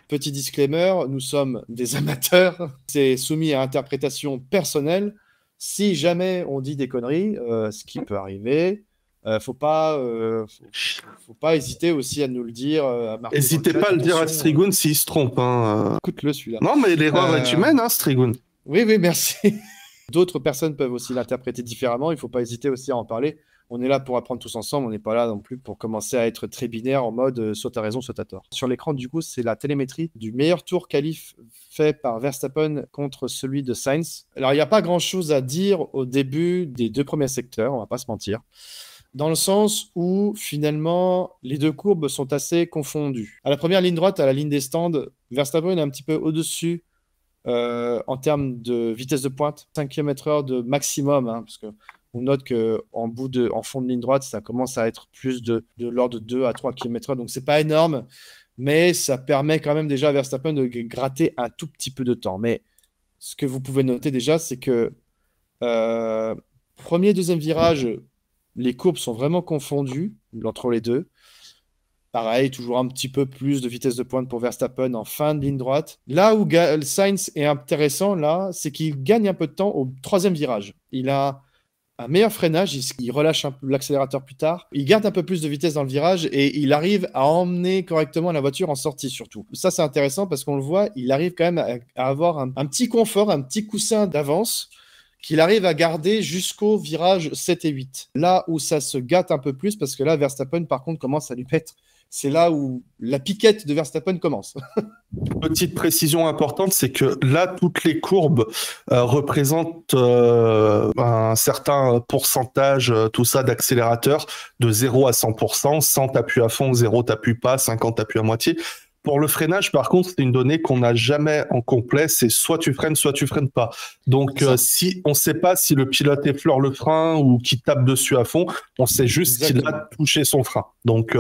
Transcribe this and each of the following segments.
Petit disclaimer, nous sommes des amateurs, c'est soumis à interprétation personnelle. Si jamais on dit des conneries, ce qui peut arriver, faut pas hésiter aussi à nous le dire, à marquer dans le N'hésitez chat. pas à le dire à Attention, Strigoun s'il se trompe. Hein. écoute-le celui-là. Non, mais l'erreur est Euh, humaine, hein, Strigoun. Oui, oui, merci. D'autres personnes peuvent aussi l'interpréter différemment. Il ne faut pas hésiter aussi à en parler. On est là pour apprendre tous ensemble. On n'est pas là non plus pour commencer à être très binaire en mode soit tu as raison, soit tu as tort. Sur l'écran, du coup, c'est la télémétrie du meilleur tour qualif fait par Verstappen contre celui de Sainz. Alors, il n'y a pas grand-chose à dire au début des deux premiers secteurs, on va pas se mentir. Dans le sens où, finalement, les deux courbes sont assez confondues. À la première ligne droite, à la ligne des stands, Verstappen est un petit peu au-dessus en termes de vitesse de pointe, 5 km/h de maximum, hein, parce que on note en fond de ligne droite, ça commence à être plus de l'ordre de 2 à 3 km/h, donc c'est pas énorme, mais ça permet quand même déjà à Verstappen de gratter un tout petit peu de temps. Mais ce que vous pouvez noter déjà, c'est que premier, deuxième virage, les courbes sont vraiment confondues entre les deux. Pareil, toujours un petit peu plus de vitesse de pointe pour Verstappen en fin de ligne droite. Là où Sainz est intéressant, là, c'est qu'il gagne un peu de temps au troisième virage. Il a un meilleur freinage, il relâche un peu l'accélérateur plus tard. Il garde un peu plus de vitesse dans le virage et il arrive à emmener correctement la voiture en sortie surtout. Ça, c'est intéressant parce qu'on le voit, il arrive quand même à avoir un petit confort, un petit coussin d'avance qu'il arrive à garder jusqu'au virage 7 et 8. Là où ça se gâte un peu plus parce que là, Verstappen, par contre, commence à lui mettre. C'est là où la piquette de Verstappen commence. Petite précision importante, c'est que là, toutes les courbes représentent un certain pourcentage, tout ça, d'accélérateur de 0 à 100%, 100 t'appuies à fond, 0 t'appuies pas, 50 t'appuies à moitié. Pour le freinage, par contre, c'est une donnée qu'on n'a jamais en complet, c'est soit tu freines pas. Donc, si on ne sait pas si le pilote effleure le frein ou qu'il tape dessus à fond, on sait juste qu'il a touché son frein. Donc,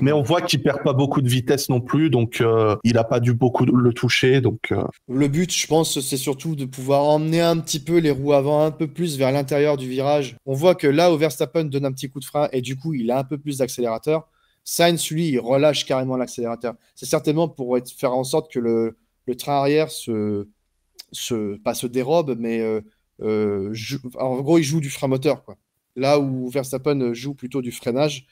mais on voit qu'il perd pas beaucoup de vitesse non plus, donc il n'a pas dû beaucoup le toucher. Donc, le but, je pense, c'est surtout de pouvoir emmener un petit peu les roues avant un peu plus vers l'intérieur du virage. On voit que là où Verstappen donne un petit coup de frein et du coup, il a un peu plus d'accélérateur. Sainz, lui, il relâche carrément l'accélérateur. C'est certainement pour faire en sorte que le train arrière pas se dérobe, mais en gros, il joue du frein moteur, quoi. Là où Verstappen joue plutôt du freinage,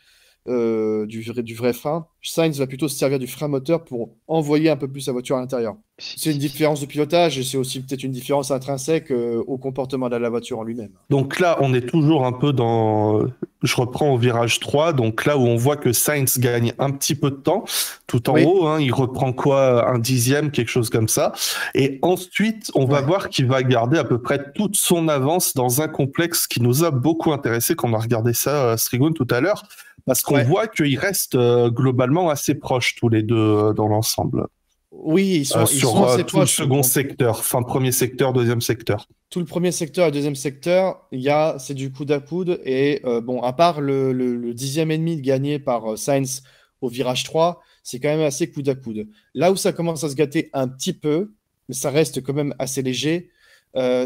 du vrai frein, Sainz va plutôt se servir du frein moteur pour envoyer un peu plus sa voiture à l'intérieur. C'est une différence de pilotage et c'est aussi peut-être une différence intrinsèque au comportement de la voiture en lui-même. Donc là, on est toujours un peu dans... Je reprends au virage 3, donc là où on voit que Sainz gagne un petit peu de temps, tout en haut, hein, il reprend quoi, un dixième, quelque chose comme ça. Et ensuite, on va voir qu'il va garder à peu près toute son avance dans un complexe qui nous a beaucoup intéressé quand on a regardé ça, Strigoun, tout à l'heure, parce qu'on voit qu'ils restent globalement assez proches tous les deux dans l'ensemble. Oui, ils sont assez tout le proches. second secteur, enfin premier secteur, deuxième secteur. Tout le premier secteur et le deuxième secteur, c'est du coude à coude. Et bon, à part le dixième et demi gagné par Sainz au virage 3, c'est quand même assez coude à coude. Là où ça commence à se gâter un petit peu, mais ça reste quand même assez léger,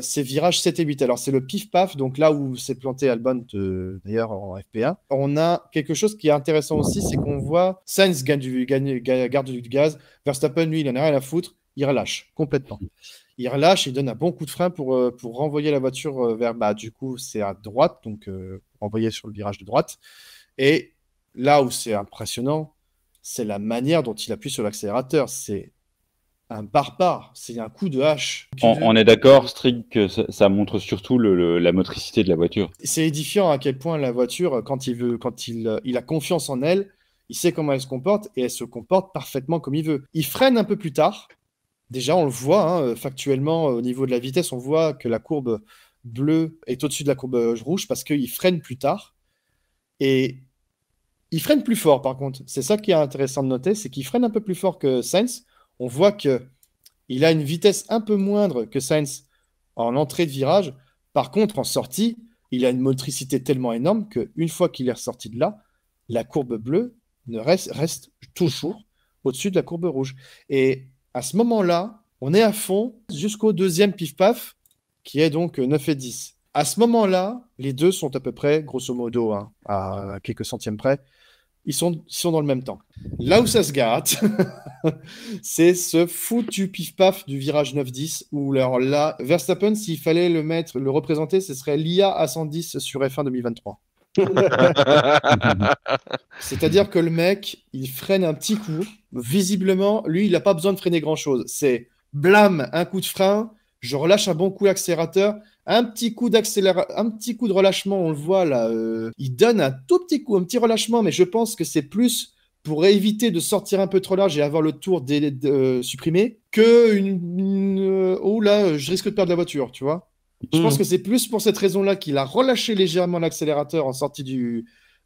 c'est virage 7 et 8. Alors, c'est le pif-paf, donc là où s'est planté Albon, d'ailleurs, en FP1. On a quelque chose qui est intéressant aussi, c'est qu'on voit Sainz garde du gaz, Verstappen, lui, il en a rien à foutre, il relâche complètement. Il relâche, il donne un bon coup de frein pour renvoyer la voiture vers, du coup, c'est à droite, donc renvoyer sur le virage de droite. Et là où c'est impressionnant, c'est la manière dont il appuie sur l'accélérateur. C'est un barbare, c'est un coup de hache. On est d'accord, Strig, que ça montre surtout la motricité de la voiture. C'est édifiant à quel point la voiture, quand il a confiance en elle, il sait comment elle se comporte et elle se comporte parfaitement comme il veut. Il freine un peu plus tard. Déjà, on le voit, hein, factuellement, au niveau de la vitesse, on voit que la courbe bleue est au-dessus de la courbe rouge parce qu'il freine plus tard. Et il freine plus fort, par contre. C'est ça qui est intéressant de noter, c'est qu'il freine un peu plus fort que Sainz. On voit qu'il a une vitesse un peu moindre que Sainz en entrée de virage. Par contre, en sortie, il a une motricité tellement énorme qu'une fois qu'il est ressorti de là, la courbe bleue reste toujours au-dessus de la courbe rouge. Et à ce moment-là, on est à fond jusqu'au deuxième pif-paf, qui est donc 9 et 10. À ce moment-là, les deux sont à peu près, grosso modo, hein, à quelques centièmes près, ils sont dans le même temps. Là où ça se gâte, c'est ce foutu pif-paf du virage 9-10, où alors là, Verstappen, s'il fallait le représenter, ce serait l'IA à 110 sur F1 2023. C'est-à-dire que le mec, il freine un petit coup. Visiblement, lui, il n'a pas besoin de freiner grand-chose. C'est blâme, un coup de frein, je relâche un bon coup d'accélérateur, un petit coup de relâchement, on le voit là. Il donne un tout petit coup, un petit relâchement, mais je pense que c'est plus pour éviter de sortir un peu trop large et avoir le tour supprimé que oh là, je risque de perdre la voiture, tu vois. Je pense que c'est plus pour cette raison-là qu'il a relâché légèrement l'accélérateur en sortie du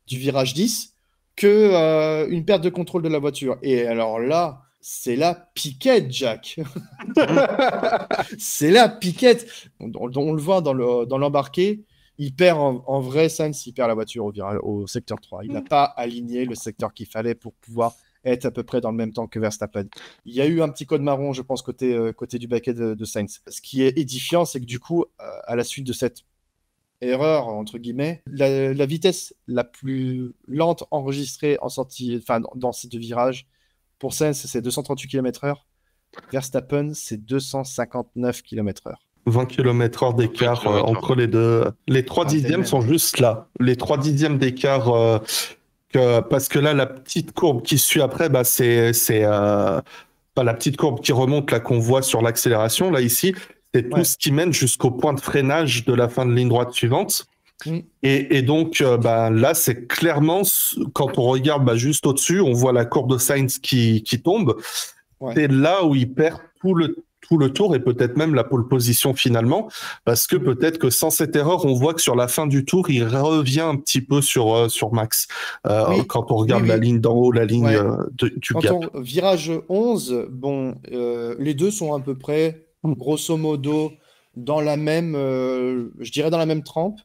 virage 10 que une perte de contrôle de la voiture. Et alors là, c'est la piquette, Jack. C'est la piquette. On le voit dans l'embarqué. Il perd en vrai Sainz, il perd la voiture au secteur 3. Il n'a pas aligné le secteur qu'il fallait pour pouvoir être à peu près dans le même temps que Verstappen. Il y a eu un petit code marron, je pense, côté du baquet de Sainz. Ce qui est édifiant, c'est que du coup, à la suite de cette erreur, entre guillemets, la vitesse la plus lente enregistrée dans ces deux virages, pour Sainz, c'est 238 km/h. Verstappen, c'est 259 km/h. 20 km/h d'écart entre les deux. Les 3 dixièmes sont juste là. Les 3 dixièmes d'écart, parce que là, la petite courbe qui suit après, c'est pas la petite courbe qui remonte là qu'on voit sur l'accélération. Là, ici, c'est tout ce qui mène jusqu'au point de freinage de la fin de ligne droite suivante. Et donc, là, c'est clairement, quand on regarde juste au-dessus, on voit la courbe de Sainz qui tombe. Ouais. C'est là où il perd tout le tour et peut-être même la pole position finalement, parce que peut-être que sans cette erreur, on voit que sur la fin du tour, il revient un petit peu sur Max. Quand on regarde la ligne d'en haut, la ligne du gap. Virage 11, les deux sont à peu près, grosso modo, dans la même, je dirais dans la même trempe.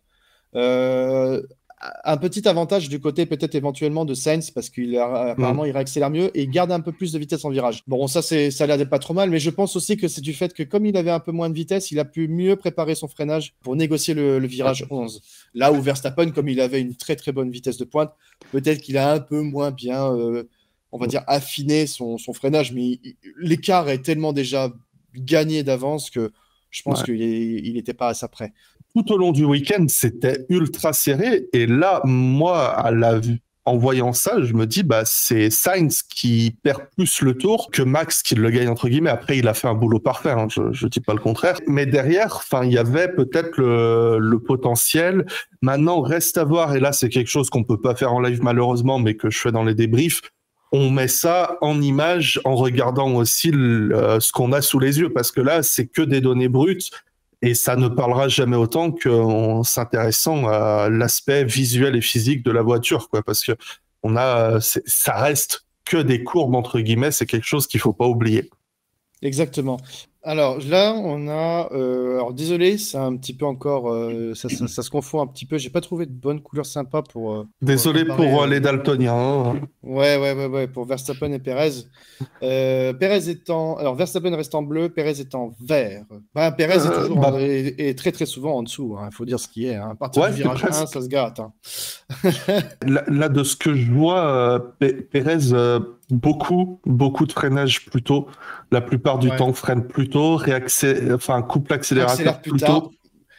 Un petit avantage du côté peut-être éventuellement de Sainz parce qu'apparemment il réaccélère mieux et il garde un peu plus de vitesse en virage. Bon, ça a l'air d'être pas trop mal, mais je pense aussi que c'est du fait que comme il avait un peu moins de vitesse, il a pu mieux préparer son freinage pour négocier le virage 11. Là où Verstappen, comme il avait une très très bonne vitesse de pointe, peut-être qu'il a un peu moins bien, on va dire, affiné son freinage, mais l'écart est tellement déjà gagné d'avance que je pense qu'il n'était pas à ça près. Tout au long du week-end, c'était ultra serré. Et là, moi, en voyant ça, je me dis, c'est Sainz qui perd plus le tour que Max qui le gagne, entre guillemets. Après, il a fait un boulot parfait, hein, je dis pas le contraire. Mais derrière, il y avait peut-être le potentiel. Maintenant, reste à voir, et là, c'est quelque chose qu'on peut pas faire en live, malheureusement, mais que je fais dans les débriefs. On met ça en image en regardant aussi ce qu'on a sous les yeux, parce que là, c'est que des données brutes. Et ça ne parlera jamais autant qu'en s'intéressant à l'aspect visuel et physique de la voiture, quoi, parce que ça reste que des courbes, entre guillemets, c'est quelque chose qu'il ne faut pas oublier. Exactement. Alors là, on a... alors désolé, c'est un petit peu encore... ça se confond un petit peu. J'ai pas trouvé de bonne couleur sympa pour... désolé pour les daltoniens. Ouais, pour Verstappen et Perez. Alors Verstappen reste en bleu, Perez est en vert. Perez est toujours est très très souvent en dessous, il faut dire ce qui est. À partir du virage 1, ça se gâte. Là, de ce que je vois, Perez... beaucoup de freinage plus tôt. La plupart du temps, freine plus tôt, coupe l'accélérateur plus tôt.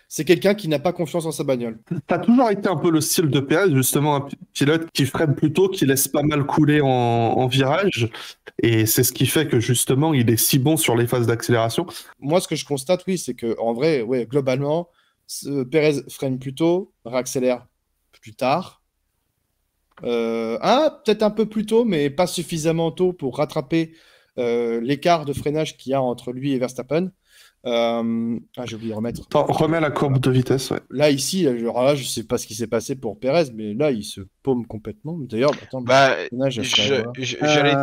C'est quelqu'un qui n'a pas confiance en sa bagnole. Ça a toujours été un peu le style de Perez, justement, un pilote qui freine plus tôt, qui laisse pas mal couler en virage. Et c'est ce qui fait que, justement, il est si bon sur les phases d'accélération. Moi, ce que je constate, c'est qu'en vrai, globalement, Perez freine plus tôt, réaccélère plus tard. Peut-être un peu plus tôt, mais pas suffisamment tôt pour rattraper l'écart de freinage qu'il y a entre lui et Verstappen. J'ai oublié de remettre. Remets la courbe de vitesse, ouais. Là, ici, je sais pas ce qui s'est passé pour Perez, mais là, il se paume complètement. D'ailleurs, j'allais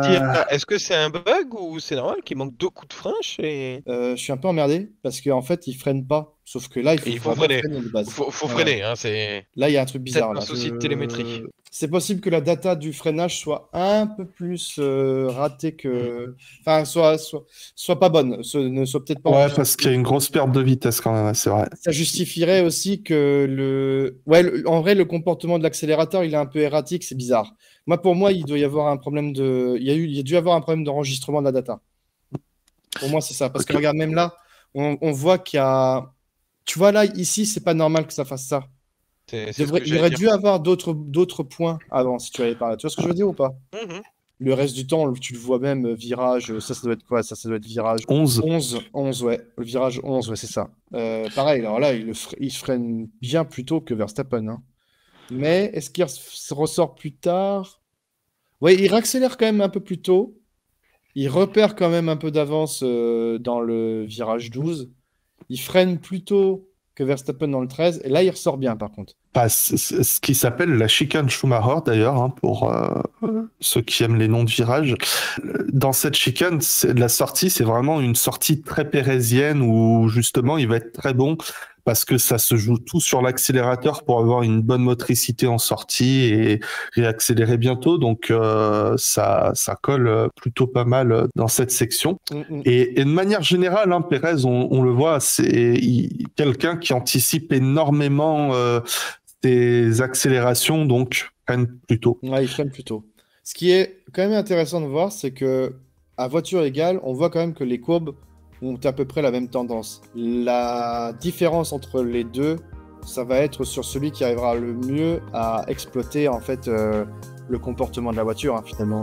dire, est-ce que c'est un bug ou c'est normal qu'il manque 2 coups de frein je suis un peu emmerdé parce qu'en fait, il freine pas. Sauf que là, il faut freiner. freiner de base. Faut freiner, hein, c'est... Là, il y a un truc bizarre. C'est un souci de télémétrie. c'est possible que la data du freinage soit un peu plus ratée que. Enfin, soit pas bonne, ne soit peut-être pas. Ouais, parce qu'il y a une grosse perte de vitesse quand même, c'est vrai. Ça justifierait aussi que Ouais, en vrai, le comportement de l'accélérateur, il est un peu erratique, c'est bizarre. Pour moi, il doit y avoir un problème de. Il y a dû avoir un problème d'enregistrement de la data. Pour moi, c'est ça. Parce que regarde, même là, on voit qu'il y a. Tu vois, là, ici, c'est pas normal que ça fasse ça. Il aurait dû avoir d'autres points avant, si tu avais parlé. Tu vois ce que je veux dire ou pas? Le reste du temps, tu le vois même, virage, ça doit être quoi? Ça doit être virage 11. 11, ouais. Le virage 11, ouais, c'est ça. Pareil, alors là, il freine bien plus tôt que Verstappen, hein. Mais est-ce qu'il ressort plus tard? Ouais, il réaccélère quand même un peu plus tôt. Il repère quand même un peu d'avance dans le virage 12. Il freine plus tôt que Verstappen dans le 13. Et là, il ressort bien, par contre. Ce qui s'appelle la chicane Schumacher, d'ailleurs, hein, pour ceux qui aiment les noms de virages. Dans cette chicane, la sortie, c'est vraiment une sortie très pérésienne où, justement, il va être très bon parce que ça se joue tout sur l'accélérateur pour avoir une bonne motricité en sortie et réaccélérer bientôt. Donc, ça colle plutôt pas mal dans cette section. Et de manière générale, hein, Pérez, on le voit, c'est quelqu'un qui anticipe énormément des accélérations, donc freine plus tôt. Ouais, il freine plus tôt. Ce qui est quand même intéressant de voir, c'est que à voiture égale, on voit quand même que les courbes ont à peu près la même tendance. La différence entre les deux, ça va être sur celui qui arrivera le mieux à exploiter en fait le comportement de la voiture, hein, finalement.